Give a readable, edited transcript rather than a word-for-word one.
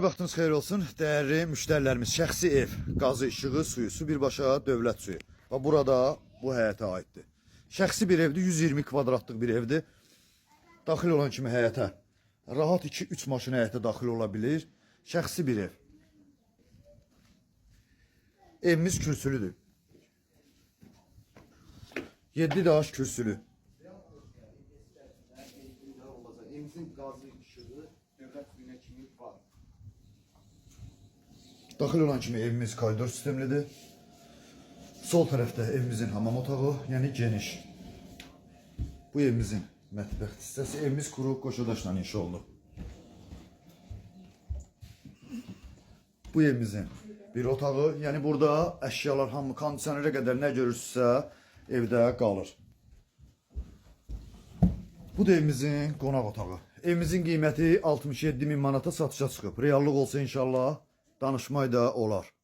Vaxtınız xeyir olsun, dəyərli müştərilərimiz. Şəxsi ev, qazı, işığı, suyu, su birbaşa dövlət suyu. Və burada bu həyətə aiddir. Şəxsi bir evdir, 120 kvadratlıq bir evdir. Daxil olan kimi həyətə rahat 2-3 maşın həyətə daxil ola bilir. Şəxsi bir ev. Evimiz kürsülüdür. 7 daş kürsülü. Evimizin qazı, işığı dövlət suyuna kimi var. Daxil olan kimi evimiz koridor sistemlidir. Sol tərəfdə evimizin hamam otağı, yəni geniş. Bu evimizin mətbəx hissəsi. Evimiz kuru qoşadaşla inşa olunub. Bu evimizin bir otağı, yəni burada əşyalar hamı kondisionerə qədər nə görürsünüzsə evdə qalır. Bu da evimizin qonaq otağı. Evimizin qiyməti 67.000 manata satışa çıxıb. Reallıq olsa inşallah danışmay da olar.